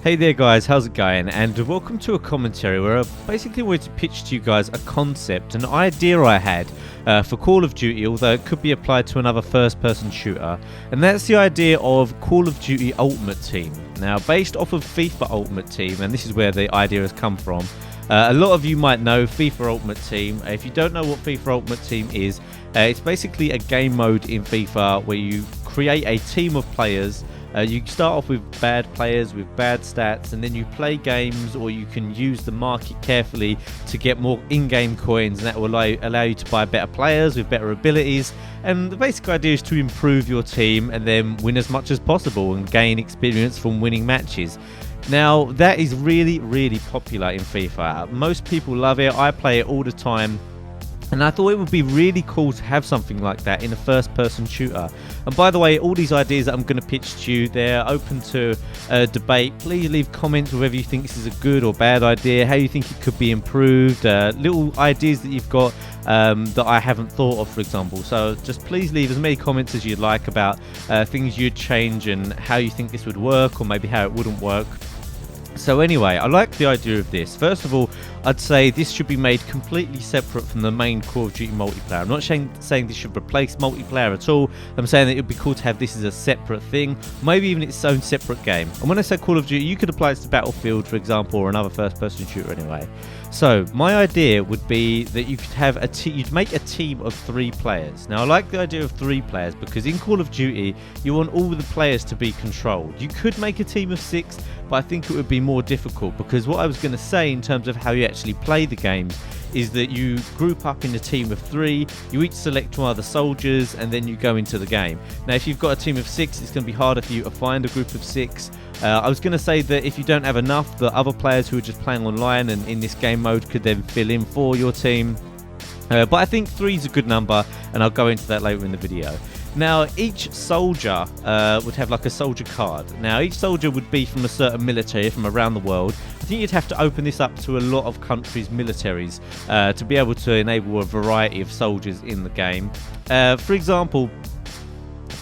Hey there guys, how's it going? And welcome to a commentary where I basically wanted to pitch to you guys a concept, an idea I had for Call of Duty, although it could be applied to another first-person shooter, and that's the idea of Call of Duty Ultimate Team. Now, based off of FIFA Ultimate Team, and this is where the idea has come from, a lot of you might know FIFA Ultimate Team. If you don't know what FIFA Ultimate Team is, it's basically a game mode in FIFA where you create a team of players. You start off with bad players with bad stats, and then you play games, or you can use the market carefully to get more in-game coins, and that will allow you to buy better players with better abilities. And the basic idea is to improve your team and then win as much as possible and gain experience from winning matches. Now, that is really, really popular in FIFA. Most people love it. I play it all the time. And I thought it would be really cool to have something like that in a first-person shooter. And by the way, all these ideas that I'm going to pitch to you, they're open to debate. Please leave comments whether you think this is a good or bad idea, how you think it could be improved, little ideas that you've got that I haven't thought of, for example. So just please leave as many comments as you'd like about things you'd change and how you think this would work, or maybe how it wouldn't work. So anyway, I like the idea of this. First of all, I'd say this should be made completely separate from the main Call of Duty multiplayer. I'm not saying this should replace multiplayer at all. I'm saying that it would be cool to have this as a separate thing, maybe even its own separate game. And when I say Call of Duty, you could apply this to Battlefield, for example, or another first-person shooter anyway. So my idea would be that you could have you'd make a team of 3 players. Now, I like the idea of 3 players because in Call of Duty, you want all the players to be controlled. You could make a team of 6, but I think it would be more difficult, because what I was going to say in terms of how you actually play the games is that you group up in a team of 3, you each select one of the soldiers, and then you go into the game. Now, if you've got a team of 6, it's going to be harder for you to find a group of 6. I was going to say that if you don't have enough, the other players who are just playing online and in this game mode could then fill in for your team. But I think 3 is a good number, and I'll go into that later in the video. Now, each soldier would have like a soldier card. Now, each soldier would be from a certain military from around the world. I think you'd have to open this up to a lot of countries' militaries to be able to enable a variety of soldiers in the game. For example,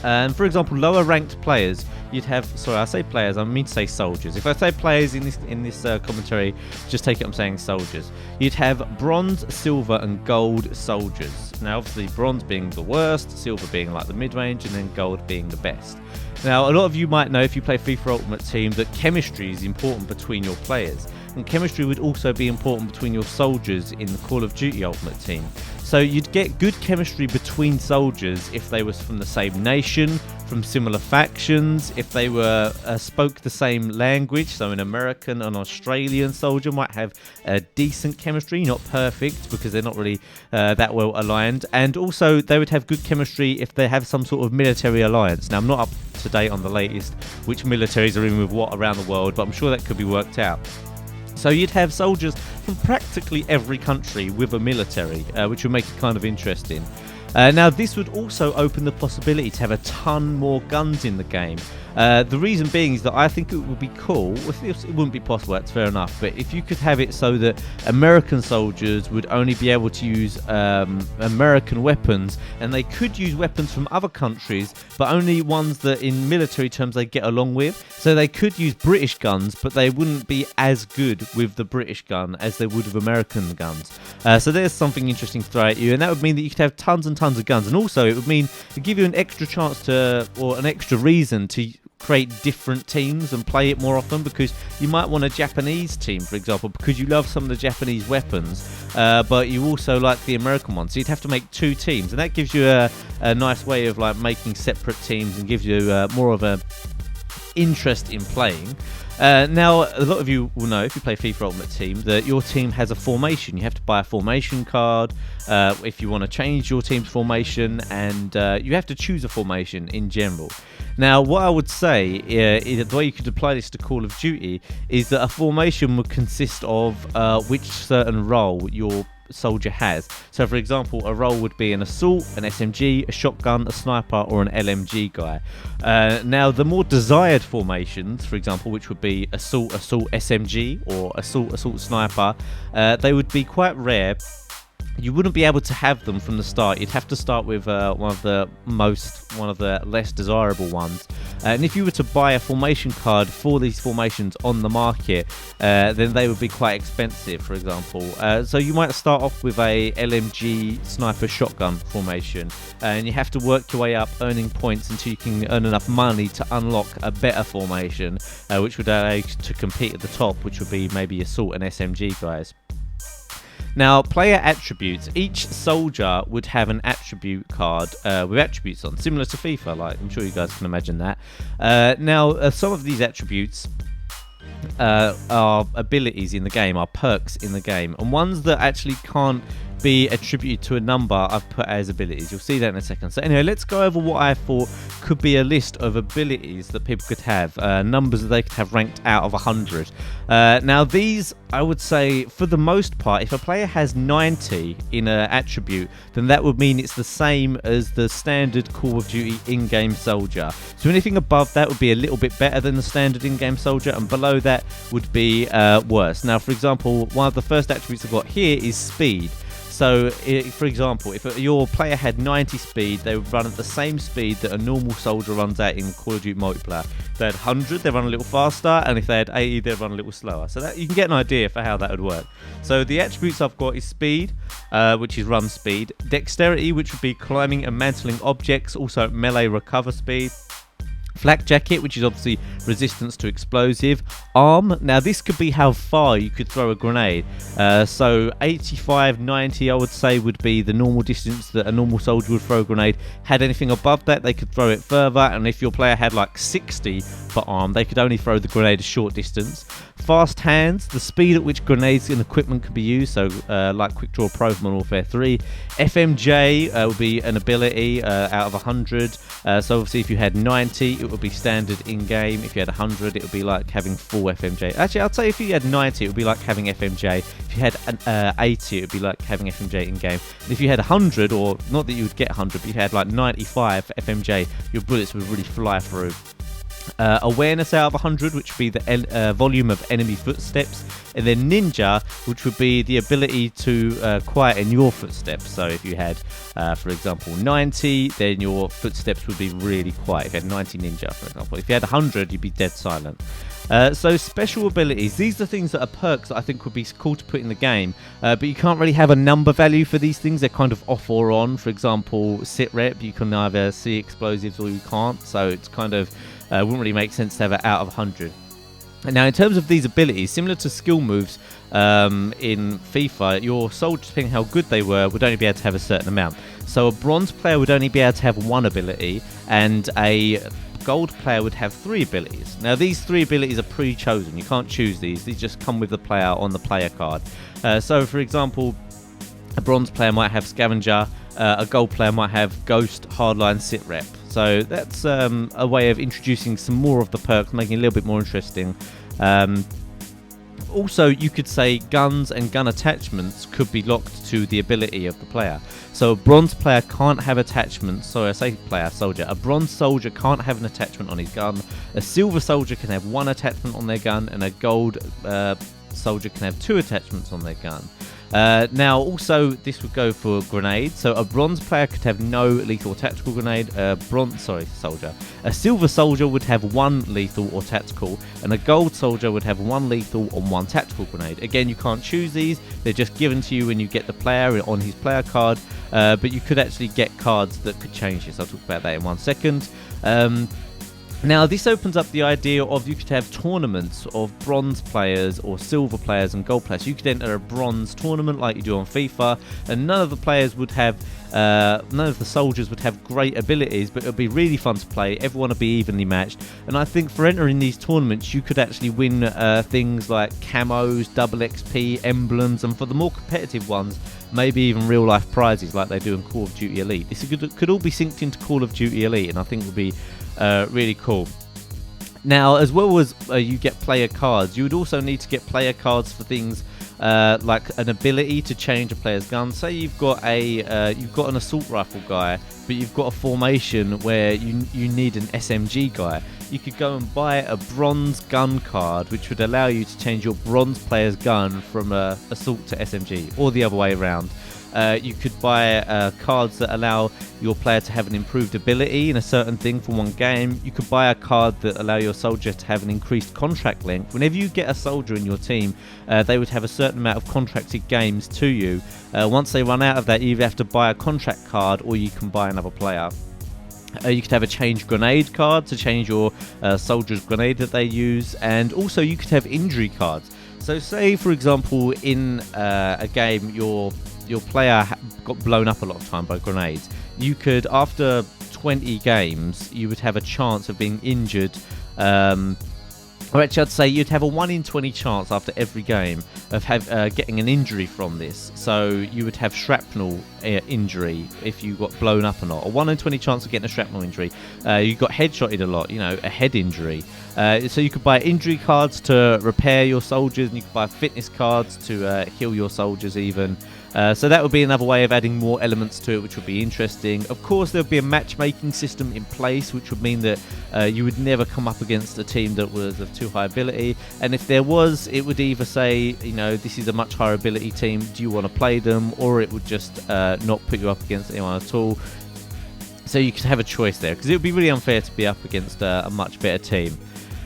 lower ranked players, you'd have, sorry, I say players, I mean to say soldiers. If I say players in this commentary, just take it I'm saying soldiers. You'd have bronze, silver and gold soldiers. Now, obviously bronze being the worst, silver being like the mid-range, and then gold being the best. Now, a lot of you might know, if you play FIFA Ultimate Team, that chemistry is important between your players. And chemistry would also be important between your soldiers in the Call of Duty Ultimate Team. So you'd get good chemistry between soldiers if they were from the same nation, from similar factions, if they were spoke the same language. So an American and Australian soldier might have a decent chemistry, not perfect because they're not really that well aligned. And also they would have good chemistry if they have some sort of military alliance. Now, I'm not up to date on the latest which militaries are in with what around the world, but I'm sure that could be worked out. So you'd have soldiers from practically every country with a military, which would make it kind of interesting. Now, this would also open the possibility to have a ton more guns in the game. The reason being is that I think it would be cool, if it wouldn't be possible, that's fair enough, but if you could have it so that American soldiers would only be able to use American weapons, and they could use weapons from other countries, but only ones that in military terms they get along with. So they could use British guns, but they wouldn't be as good with the British gun as they would with American guns. So there's something interesting to throw at you, and that would mean that you could have tons and tons of guns, and also it would mean it'd give you an extra chance to, or an extra reason to create different teams and play it more often, because you might want a Japanese team, for example, because you love some of the Japanese weapons, but you also like the American ones. So you'd have to make 2 teams, and that gives you a nice way of like making separate teams and gives you more of a interest in playing. Now, a lot of you will know, if you play FIFA Ultimate Team, that your team has a formation. You have to buy a formation card if you want to change your team's formation, and you have to choose a formation in general. Now, what I would say is the way you could apply this to Call of Duty is that a formation would consist of which certain role your soldier has. So, for example, a role would be an assault, an SMG, a shotgun, a sniper, or an LMG guy. Now, the more desired formations, for example, which would be assault, SMG, or assault, sniper, they would be quite rare. you wouldn't be able to have them from the start. You'd have to start with one of the less desirable ones. And if you were to buy a formation card for these formations on the market, then they would be quite expensive, for example. So you might start off with a LMG sniper shotgun formation, and you have to work your way up, earning points until you can earn enough money to unlock a better formation, which would allow you to compete at the top, which would be maybe assault and SMG guys. Now, player attributes. Each soldier would have an attribute card with attributes on, similar to FIFA, like I'm sure you guys can imagine that. Now, some of these attributes are abilities in the game, are perks in the game, and ones that actually can't be attributed to a number I've put as abilities. You'll see that in a second. So anyway, let's go over what I thought could be a list of abilities that people could have, numbers that they could have ranked out of 100. Now these, I would say, for the most part, if a player has 90 in an attribute, then that would mean it's the same as the standard Call of Duty in-game soldier. So anything above that would be a little bit better than the standard in-game soldier, and below that would be worse. Now, for example, one of the first attributes I've got here is speed. So, for example, if your player had 90 speed, they would run at the same speed that a normal soldier runs at in Call of Duty multiplayer. If they had 100, they'd run a little faster, and if they had 80, they'd run a little slower. So that you can get an idea for how that would work. So the attributes I've got is speed, which is run speed, dexterity, which would be climbing and mantling objects, also melee recover speed. Flak jacket, which is obviously resistance to explosive. Arm, now this could be how far you could throw a grenade. So 85, 90 I would say would be the normal distance that a normal soldier would throw a grenade. Had anything above that, they could throw it further, and if your player had like 60 for arm, they could only throw the grenade a short distance. Fast hands, the speed at which grenades and equipment can be used, so like Quick Draw Pro from Modern Warfare 3. FMJ would be an ability out of 100. So obviously if you had 90, it would be standard in-game. If you had 100, it would be like having full FMJ. Actually, I'd say if you had 90, it would be like having FMJ. If you had 80, it would be like having FMJ in-game. And if you had 100, or not that you would get 100, but you had like 95 for FMJ, your bullets would really fly through. Awareness out of 100, which would be the volume of enemy footsteps, and then ninja, which would be the ability to quieten your footsteps. So if you had, for example, 90, then your footsteps would be really quiet. If you had 90 ninja, for example. If you had 100, you'd be dead silent. So special abilities, these are things that are perks that I think would be cool to put in the game, but you can't really have a number value for these things. They're kind of off or on. For example, sit rep, you can either see explosives or you can't, so it's kind of wouldn't really make sense to have it out of 100. And now in terms of these abilities, similar to skill moves in FIFA, your soldiers, depending how good they were, would only be able to have a certain amount. So a bronze player would only be able to have one ability, and a gold player would have 3 abilities. Now these 3 abilities are pre-chosen. You can't choose these. These just come with the player on the player card. So for example, a bronze player might have scavenger, a gold player might have ghost, hardline, sit rep. So that's a way of introducing some more of the perks, making it a little bit more interesting. Also, you could say guns and gun attachments could be locked to the ability of the player. So a bronze player can't have attachments. Sorry, I say player, soldier. A bronze soldier can't have an attachment on his gun. A silver soldier can have 1 attachment on their gun, and a gold soldier can have 2 attachments on their gun. Now also this would go for grenades. So a bronze player could have no lethal or tactical grenade. Soldier. A silver soldier would have 1 lethal or tactical, and a gold soldier would have 1 lethal and 1 tactical grenade. Again, you can't choose these. They're just given to you when you get the player on his player card, but you could actually get cards that could change this. I'll talk about that in 1 second. Now this opens up the idea of you could have tournaments of bronze players or silver players and gold players. You could enter a bronze tournament like you do on FIFA, and none of the players would have, none of the soldiers would have great abilities, but it would be really fun to play. Everyone would be evenly matched, and I think for entering these tournaments you could actually win things like camos, double XP, emblems, and for the more competitive ones, maybe even real life prizes like they do in Call of Duty Elite. This could all be synced into Call of Duty Elite, and I think would be really cool. Now, as well as you get player cards, you would also need to get player cards for things like an ability to change a player's gun. Say you've got an assault rifle guy, but you've got a formation where you need an SMG guy. You could go and buy a bronze gun card, which would allow you to change your bronze player's gun from assault to SMG, or the other way around. You could buy cards that allow your player to have an improved ability in a certain thing for one game. You could buy a card that allow your soldier to have an increased contract length. Whenever you get a soldier in your team, they would have a certain amount of contracted games to you. Once they run out of that, you either have to buy a contract card or you can buy another player. You could have a change grenade card to change your soldier's grenade that they use, and also you could have injury cards. So say, for example, in a game your player got blown up a lot of time by grenades. You could, after 20 games, you would have a chance of being injured. Or actually, I'd say you'd have a 1 in 20 chance after every game of getting an injury from this. So you would have shrapnel injury if you got blown up or not. A 1 in 20 chance of getting a shrapnel injury. You got headshotted a lot, a head injury. So you could buy injury cards to repair your soldiers, and you could buy fitness cards to heal your soldiers even. So that would be another way of adding more elements to it, which would be interesting. Of course, there would be a matchmaking system in place, which would mean that you would never come up against a team that was of too high ability. And if there was, it would either say, this is a much higher ability team, do you want to play them? Or it would just not put you up against anyone at all. So you could have a choice there, because it would be really unfair to be up against a much better team.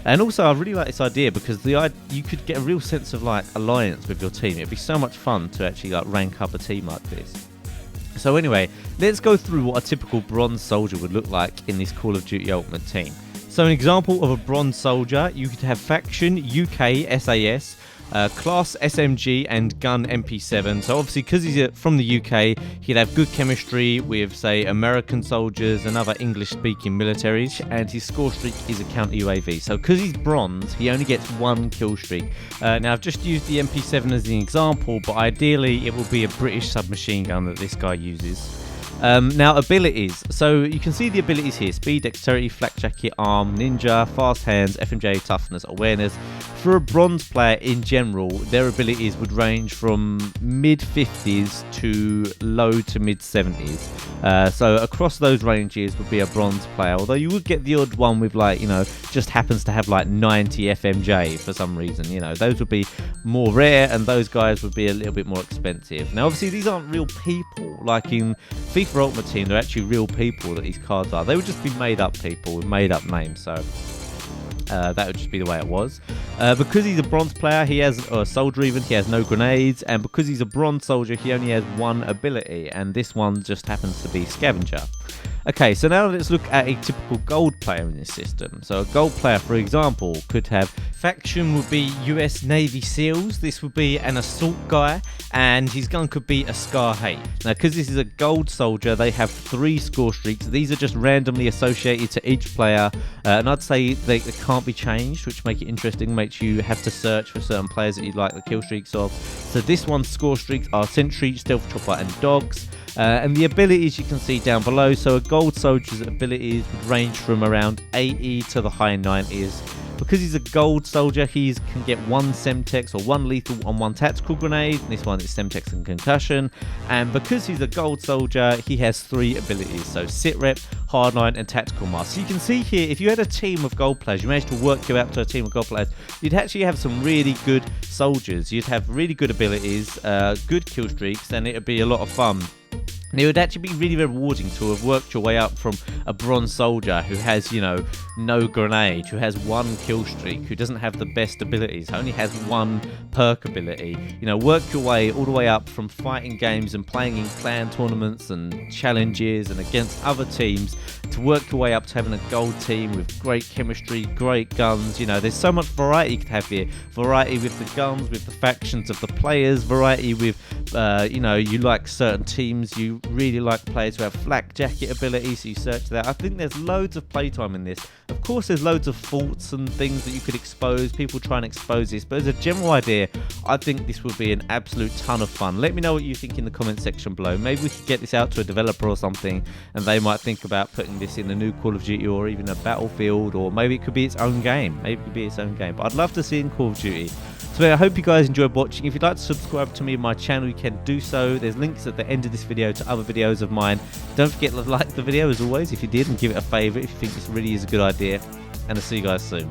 And also, I really like this idea because you could get a real sense of alliance with your team. It'd be so much fun to actually rank up a team like this. So anyway, let's go through what a typical bronze soldier would look like in this Call of Duty Ultimate team. So an example of a bronze soldier, you could have faction UK SAS, class SMG, and gun MP7. So obviously, because he's from the UK, he'd have good chemistry with, say, American soldiers and other English-speaking militaries, and his score streak is a counter UAV. So because he's bronze, he only gets 1 kill streak. Now, I've just used the MP7 as an example, but ideally it will be a British submachine gun that this guy uses. Now, abilities. So you can see the abilities here: speed, dexterity, flak jacket, arm, ninja, fast hands, FMJ, toughness, awareness. For a bronze player in general, their abilities would range from mid-50s to low to mid-70s. So across those ranges would be a bronze player, although you would get the odd one with just happens to have 90 FMJ for some reason. Those would be more rare, and those guys would be a little bit more expensive. Now, obviously, these aren't real people. Like in FIFA Ultimate Team, they're actually real people that these cards are. They would just be made up people with made up names, so that would just be the way it was. Because he's a bronze player, he has a soldier even, he has no grenades, and because he's a bronze soldier, he only has 1 ability, and this one just happens to be scavenger. Okay, so now let's look at a typical gold player in this system. So a gold player, for example, could have faction would be US Navy SEALs. This would be an assault guy, and his gun could be a Scar 8. Now, because this is a gold soldier, they have 3 score streaks. These are just randomly associated to each player, and I'd say they can't be changed, which make it interesting, makes you have to search for certain players that you'd like the kill streaks of. So this one's score streaks are Sentry, Stealth Chopper, and Dogs. And the abilities you can see down below. So a gold soldier's abilities would range from around 80 to the high 90s. Because he's a gold soldier, he can get 1 Semtex or 1 lethal on 1 tactical grenade. This one is Semtex and concussion. And because he's a gold soldier, he has 3 abilities. So sit rep, hardline, and tactical mask. So you can see here, if you had a team of gold players, you managed to work your way up to a team of gold players, you'd actually have some really good soldiers. You'd have really good abilities, good kill streaks, and it'd be a lot of fun. And it would actually be really rewarding to have worked your way up from a bronze soldier who has, no grenade, who has 1 kill streak, who doesn't have the best abilities, only has 1 perk ability. Work your way all the way up from fighting games and playing in clan tournaments and challenges and against other teams to work your way up to having a gold team with great chemistry, great guns. There's so much variety you could have here. Variety with the guns, with the factions of the players, variety with, you like certain teams, you really like players who have flak jacket abilities, so you search that. I think there's loads of playtime in this. Of course, there's loads of faults and things that you could expose. People try and expose this, but as a general idea, I think this would be an absolute ton of fun. Let me know what you think in the comment section below. Maybe we could get this out to a developer or something, and they might think about putting this in a new Call of Duty or even a Battlefield, or maybe it could be its own game. But I'd love to see it in Call of Duty. So I hope you guys enjoyed watching. If you'd like to subscribe to me and my channel, you can do so. There's links at the end of this video to other videos of mine. Don't forget to like the video as always if you did, and give it a favourite if you think this really is a good idea. And I'll see you guys soon.